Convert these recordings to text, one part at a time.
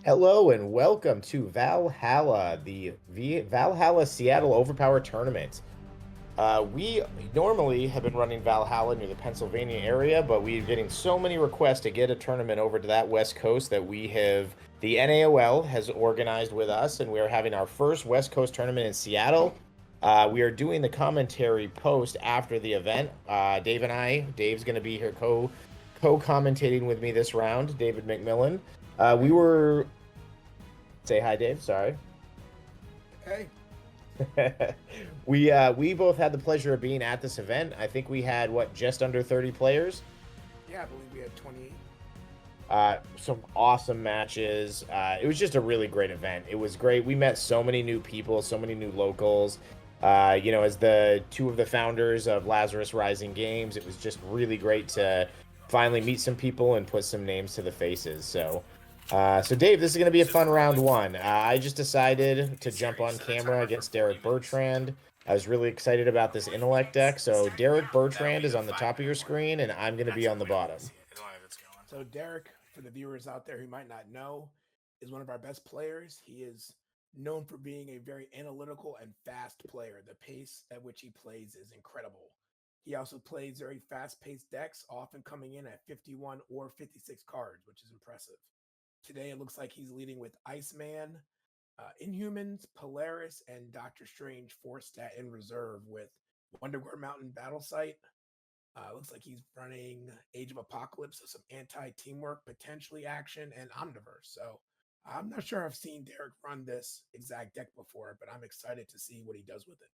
Hello and welcome to Valhalla, the Valhalla Seattle Overpower Tournament. We normally have been running Valhalla near the Pennsylvania area, but we're getting so many requests to get a tournament over to that West Coast that the NAOL has organized with us, and we are having our first West Coast tournament in Seattle. We are doing the commentary post after the event. Dave's going to be here co-commentating with me this round, David McMillan. We were Say hi, Dave. Sorry. Hey, We both had the pleasure of being at this event. I think we had just under 30 players. yeah, I believe we had 28. Some awesome matches. It was just a really great event. It was great. We met so many new people, so many new locals. As the two of the founders of Lazarus Rising Games, it was just really great to finally meet some people and put some names to the faces. So Dave, this is going to be a fun round one. I just decided to jump on camera against Derek Bertrand. I was really excited about this intellect deck. So Derek Bertrand is on the top of your screen, and I'm going to be on the bottom. So Derek, for the viewers out there who might not know, is one of our best players. He is known for being a very analytical and fast player. The pace at which he plays is incredible. He also plays very fast-paced decks, often coming in at 51 or 56 cards, which is impressive. Today, it looks like he's leading with Iceman, Inhumans, Polaris, and Doctor Strange 4-stat in reserve with Wondergore Mountain Battle Site. Looks like he's running Age of Apocalypse, so some anti-teamwork, potentially action, and Omniverse. So I'm not sure I've seen Derek run this exact deck before, but I'm excited to see what he does with it.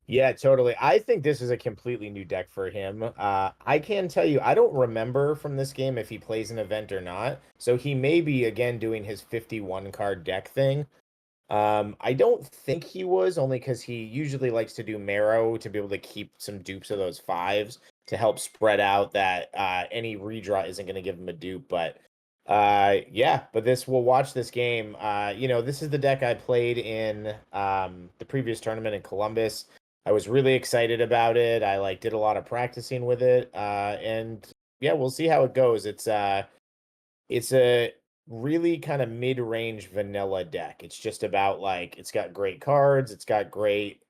Yeah, totally. I think this is a completely new deck for him. I can tell you, I don't remember from this game if he plays an event or not. So he may be again doing his 51 card deck thing. I don't think he was, only because he usually likes to do Marrow to be able to keep some dupes of those fives to help spread out that any redraw isn't going to give him a dupe. But yeah, but we'll watch this game. This is the deck I played in the previous tournament in Columbus. I was really excited about it. I did a lot of practicing with it. And yeah, we'll see how it goes. It's a really kind of mid-range vanilla deck. It's just about it's got great cards, it's got great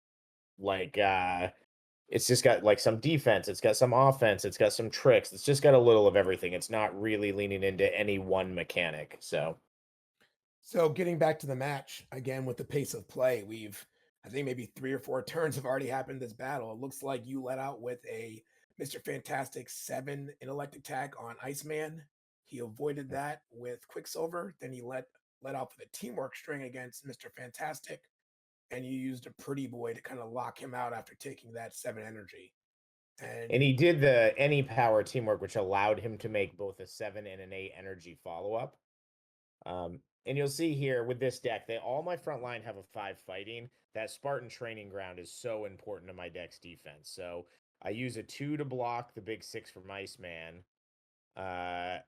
like it's just got some defense, it's got some offense, it's got some tricks. It's just got a little of everything. It's not really leaning into any one mechanic. So, So getting back to the match again with the pace of play, I think maybe 3 or 4 turns have already happened in this battle. It looks like you let out with a Mr. Fantastic 7 intellect attack on Iceman. He avoided that with Quicksilver. Then he let out for the teamwork string against Mr. Fantastic, and you used a Pretty Boy to kind of lock him out after taking that 7 energy. and And he did the any power teamwork, which allowed him to make both a 7 and an 8 energy follow-up. And you'll see here with this deck, all my front line have a 5 fighting. That Spartan training ground is so important to my deck's defense. So I use a 2 to block the big 6 from Iceman. Uh,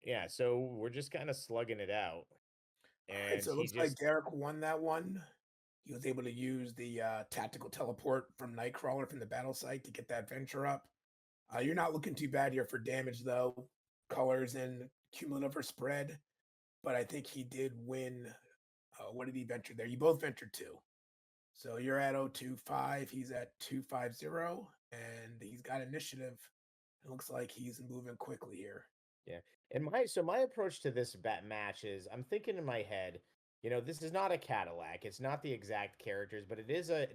yeah, so we're just kind of slugging it out. all right, And so it he looks like just Derek won that one. He was able to use the tactical teleport from Nightcrawler from the battle site to get that venture up. You're not looking too bad here for damage, though. Colors and cumulative or spread, but I think he did win. What did he venture there? You both ventured two. So you're at 025. He's at 250, and he's got initiative. It looks like he's moving quickly here. Yeah. And my approach to this match is I'm thinking in my head, this is not a Cadillac. It's not the exact characters, but it is a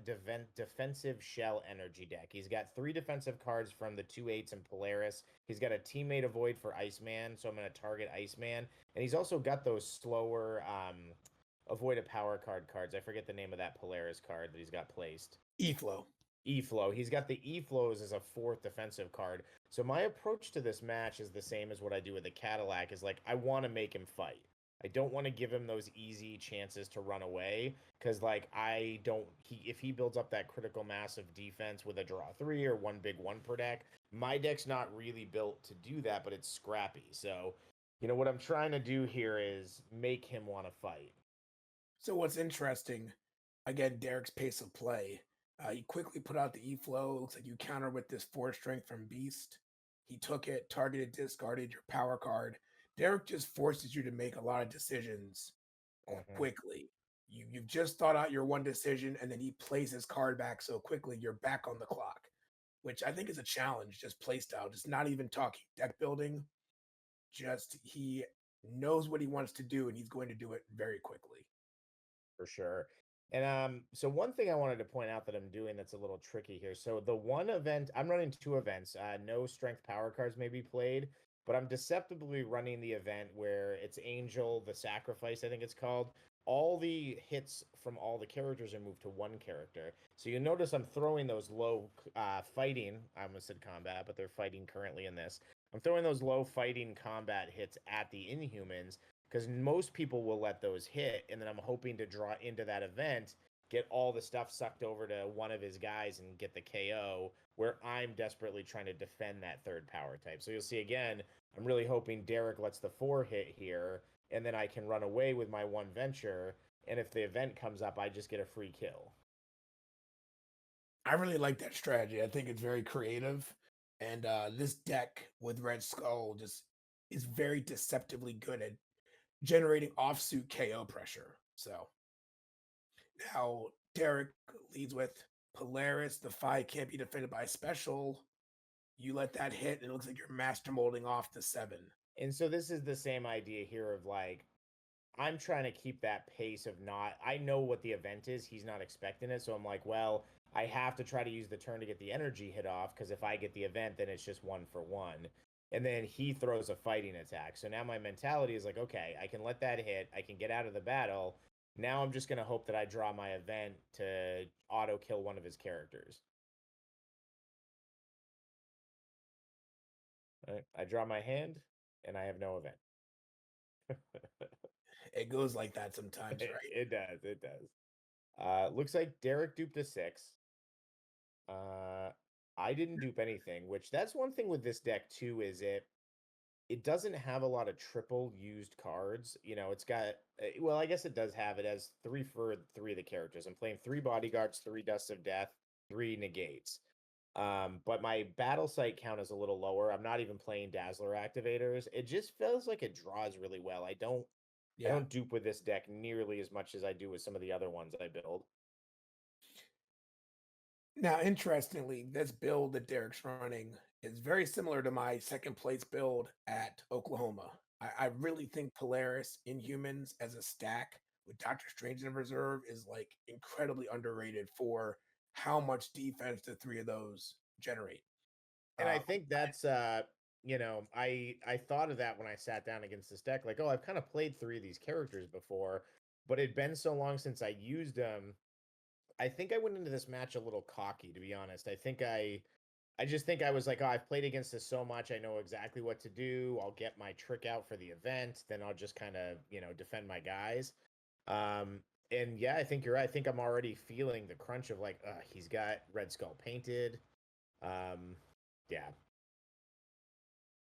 defensive shell energy deck. He's got 3 defensive cards from the 2/8s and Polaris. He's got a teammate avoid for Iceman, so I'm going to target Iceman. And he's also got those slower avoid a power cards. I forget the name of that Polaris card that he's got placed. E-flow. E-flow. He's got the E-flows as a 4th defensive card. So my approach to this match is the same as what I do with the Cadillac is I want to make him fight. I don't want to give him those easy chances to run away cuz I don't if he builds up that critical mass of defense with a draw 3 or one big one per deck, my deck's not really built to do that, but it's scrappy. So, what I'm trying to do here is make him want to fight. So what's interesting, again, Derek's pace of play. He quickly put out the E-flow. It looks like you counter with this 4 strength from Beast. He took it, targeted, discarded your power card. Derek just forces you to make a lot of decisions Hmm. quickly. You've just thought out your one decision, and then he plays his card back so quickly you're back on the clock, which I think is a challenge. Just play style, just not even talking deck building. Just he knows what he wants to do, and he's going to do it very quickly. For sure. And so one thing I wanted to point out that I'm doing that's a little tricky here. So the one event, I'm running two events. No strength power cards may be played, but I'm deceptively running the event where it's Angel, the Sacrifice, I think it's called. All the hits from all the characters are moved to one character. So you notice I'm throwing those low fighting, I almost said combat, but they're fighting currently in this. I'm throwing those low fighting combat hits at the Inhumans because most people will let those hit, and then I'm hoping to draw into that event, get all the stuff sucked over to one of his guys and get the KO, where I'm desperately trying to defend that third power type. So you'll see again, I'm really hoping Derek lets the 4 hit here, and then I can run away with my one venture, and if the event comes up, I just get a free kill. I really like that strategy. I think it's very creative, and this deck with Red Skull just is very deceptively good at generating offsuit KO pressure. So now Derek leads with Polaris. The fight can't be defended by special. You let that hit, and it looks like you're master molding off the 7. And so this is the same idea here of like I'm trying to keep that pace of not. I know what the event is. He's not expecting it. So I'm like, well, I have to try to use the turn to get the energy hit off because if I get the event, then it's just 1 for 1. And then he throws a fighting attack. So now my mentality is like, okay, I can let that hit. I can get out of the battle. Now I'm just going to hope that I draw my event to auto kill one of his characters. All right. I draw my hand and I have no event. It goes like that sometimes, right? It does. It does. Looks like Derek duped a 6. Uh, I didn't dupe anything, which that's one thing with this deck too, is it doesn't have a lot of triple used cards. You know, it's got well, I guess it does have it as 3 for 3 of the characters. I'm playing 3 bodyguards, 3 dusts of death, 3 negates. But my battle site count is a little lower. I'm not even playing Dazzler activators. It just feels like it draws really well. I Yeah. don't dupe with this deck nearly as much as I do with some of the other ones I build. Now, interestingly, this build that Derek's running is very similar to my second place build at Oklahoma. I really think Polaris Inhumans as a stack with Doctor Strange in reserve is like incredibly underrated for how much defense the three of those generate. And I Uh, think that's I thought of that when I sat down against this deck, like, oh, I've kind of played 3 of these characters before, but it'd been so long since I used them. I think I went into this match a little cocky, to be honest. I just think I was like, oh, I've played against this so much, I know exactly what to do. I'll get my trick out for the event, then I'll just kind of, defend my guys. Um, and yeah, I think you're right. I think I'm already feeling the crunch of like, he's got Red Skull painted. Yeah,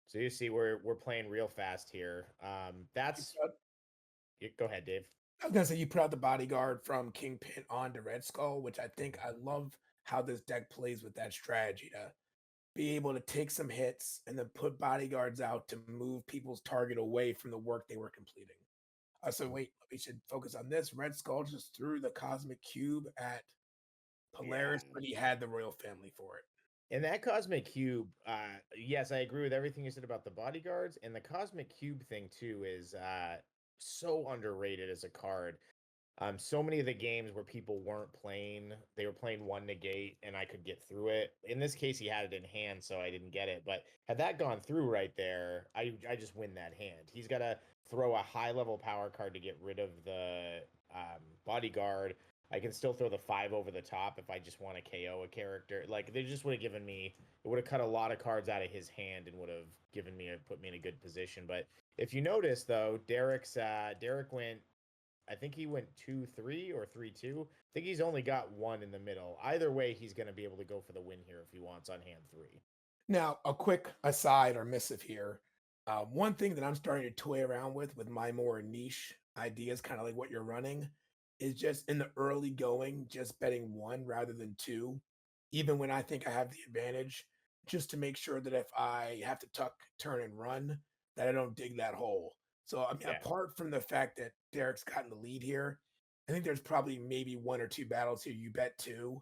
so you see, we're playing real fast here. you That's put- go ahead, Dave. I was gonna say you put out the bodyguard from Kingpin on to Red Skull, which I think I love how this deck plays with that strategy to be able to take some hits and then put bodyguards out to move people's target away from the work they were completing. So wait, we should focus on this. Red Skull just threw the Cosmic Cube at Yeah, Polaris, but he had the Royal Family for it. and that Cosmic Cube, yes, I agree with everything you said about the bodyguards, and the Cosmic Cube thing too is so underrated as a card. So many of the games where people weren't playing, they were playing one negate, and I could get through it. In this case, he had it in hand, so I didn't get it. But had that gone through right there, I just win that hand. He's got to throw a high level power card to get rid of the bodyguard. I can still throw the 5 over the top if I just want to KO a character. Like they just would have given me, it would have cut a lot of cards out of his hand and would have given me put me in a good position. But if you notice though, Derek went, I think he went 2-3 or 3-2. I think he's only got 1 in the middle. Either way, he's going to be able to go for the win here if he wants on hand 3. Now, a quick aside or missive here. One thing that I'm starting to toy around with my more niche ideas, kind of like what you're running, is just in the early going, just betting 1 rather than 2, even when I think I have the advantage, just to make sure that if I have to tuck, turn, and run, that I don't dig that hole. So, I mean, Yeah. apart from the fact that Derek's gotten the lead here, I think there's probably maybe 1 or 2 battles here you bet 2,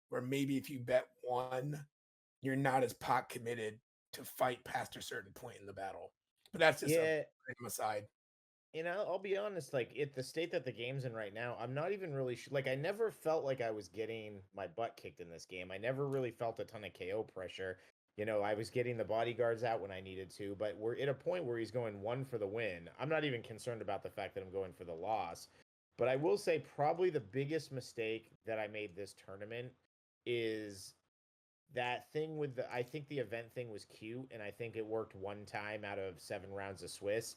where maybe if you bet 1, you're not as pot committed to fight past a certain point in the battle. But that's just a Yeah, random aside. I'll be honest, like at the state that the game's in right now, I'm not even really like I never felt like I was getting my butt kicked in this game. I never really felt a ton of KO pressure. I was getting the bodyguards out when I needed to, but we're at a point where he's going one for the win. I'm not even concerned about the fact that I'm going for the loss. But I will say probably the biggest mistake that I made this tournament is that thing with I think the event thing was cute, and I think it worked one time out of 7 rounds of Swiss.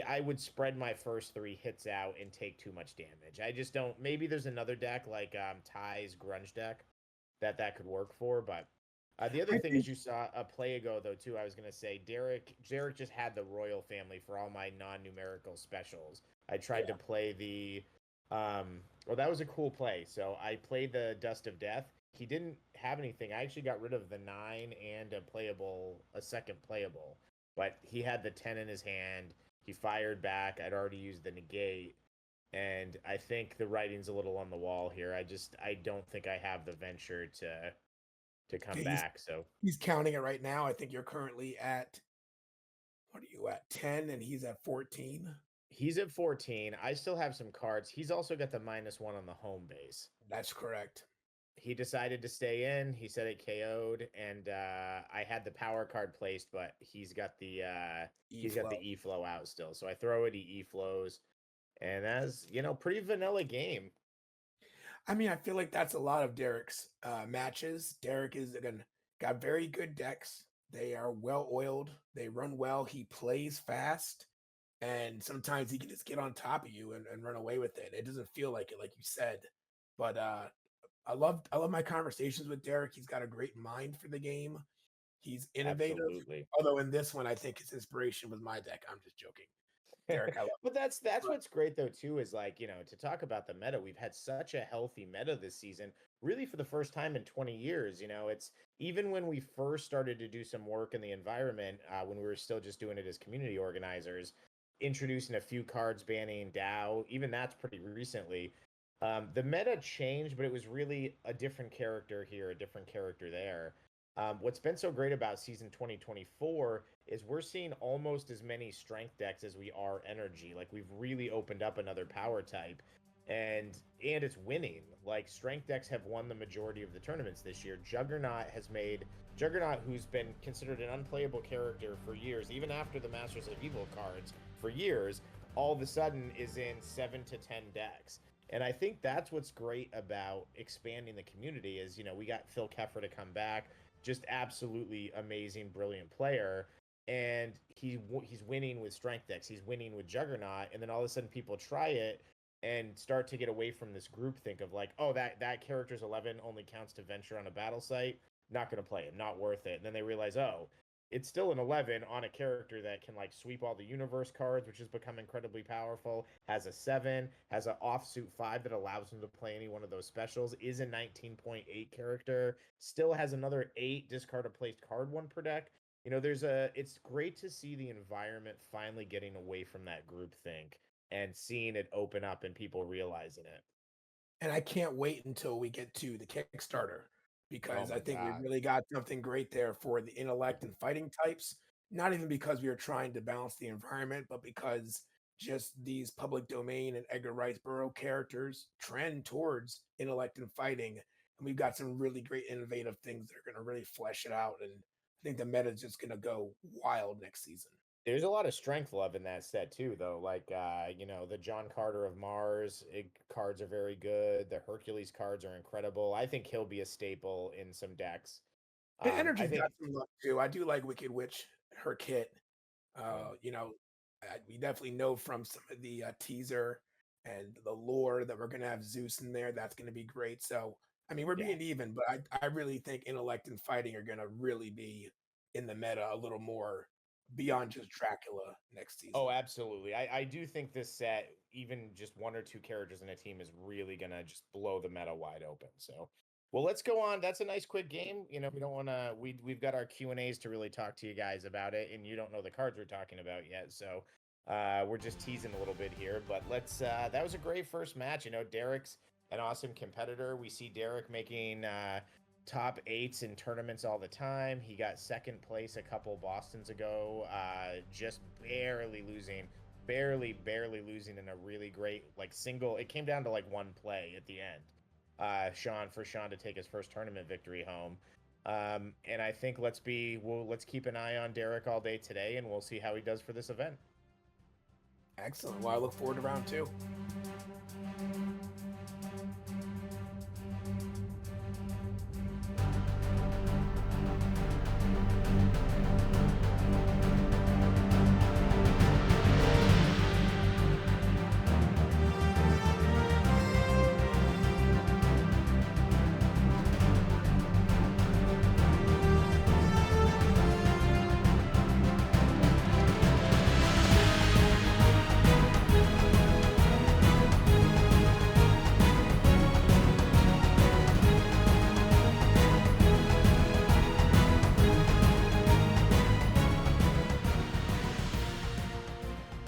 I would spread my first 3 hits out and take too much damage. I just don't. Maybe there's another deck like Ty's Grunge deck that could work for, but the other I thing think is you saw a play ago though too. I was gonna say Derek just had the royal family for all my non-numerical specials. I tried to yeah, play the well, that was a cool play. So I played the Dust of Death. He didn't have anything. I actually got rid of the 9 and a second playable, but he had the 10 in his hand. He fired back. I'd already used the negate, and I think the writing's a little on the wall here. I don't think I have the venture to come okay, back. So he's counting it right now. I think you're currently at what are you at, 10 and he's at 14? he's at 14. I still have some cards. He's also got the -1 on the home base. That's correct. He decided to stay in. He said it KO'd, and I had the power card placed, but he's got the E-flow. E flow out still. So I throw it, he E flows, and that's pretty vanilla game. I mean, I feel like that's a lot of Derek's matches. Derek is again got very good decks. They are well oiled. They run well. He plays fast, and sometimes he can just get on top of you and run away with it. It doesn't feel like it, like you said. But I love my conversations with Derek. He's got a great mind for the game. He's innovative. Absolutely. Although in this one, I think his inspiration was my deck. I'm just joking. Derek, I love. But that's what's great though too is like, to talk about the meta. We've had such a healthy meta this season, really for the first time in 20 years. It's even when we first started to do some work in the environment, when we were still just doing it as community organizers, introducing a few cards, banning Dow, even that's pretty recently. The meta changed, but it was really a different character here, a different character there. What's been so great about season 2024 is we're seeing almost as many strength decks as we are energy. Like we've really opened up another power type, and it's winning. Like strength decks have won the majority of the tournaments this year. Juggernaut, who's been considered an unplayable character for years, even after the Masters of Evil cards for years, all of a sudden is in 7 to 10 decks. And I think that's what's great about expanding the community is, we got Phil Keffer to come back, just absolutely amazing, brilliant player. And he's winning with strength decks. He's winning with Juggernaut, and then all of a sudden people try it and start to get away from this group think of like, oh, that character's 11 only counts to venture on a battle site. Not going to play it. Not worth it. And then they realize, oh, it's still an 11 on a character that can like sweep all the universe cards, which has become incredibly powerful, has a 7, has an offsuit 5 that allows him to play any one of those specials, is a 19.8 character, still has another 8 discard a placed card one per deck. It's great to see the environment finally getting away from that group think and seeing it open up and people realizing it. And I can't wait until we get to the Kickstarter Oh because I my think we God. really got something great there for the intellect and fighting types. Not even because we are trying to balance the environment, but because just these public domain and Edgar Rice Burroughs characters trend towards intellect and fighting. And we've got some really great innovative things that are going to really flesh it out. And I think the meta is just going to go wild next season. There's a lot of strength love in that set too, though. Like, the John Carter of Mars cards are very good. The Hercules cards are incredible. I think he'll be a staple in some decks. And I Energy's got think, some luck too. I do like Wicked Witch, her kit. yeah, You know, we definitely know from some of the teaser and the lore that we're gonna have Zeus in there. That's gonna be great. So, I mean, we're yeah. being even, but I really think intellect and fighting are gonna really be in the meta a little more beyond just Dracula next Oh, season. absolutely. I do think this set, even just 1 or 2 characters in a team, is really gonna just blow the meta wide open. So Well, let's go on. That's a nice quick game. You know, we don't want to. We've got our Q&As to really talk to you guys about it, and you don't know the cards we're talking about yet, so we're just teasing a little bit here. But let's. That was a great first match. You know, Derek's an awesome competitor. We see Derek making top 8s in tournaments all the time. He got second place a couple Bostons ago, just barely losing, barely losing in a really great like single. It came down to like one play at the end. Sean to take his first tournament victory home. And I think let's keep an eye on Derek all day today, and we'll see how he does for this event. Excellent. Well, I look forward to round 2.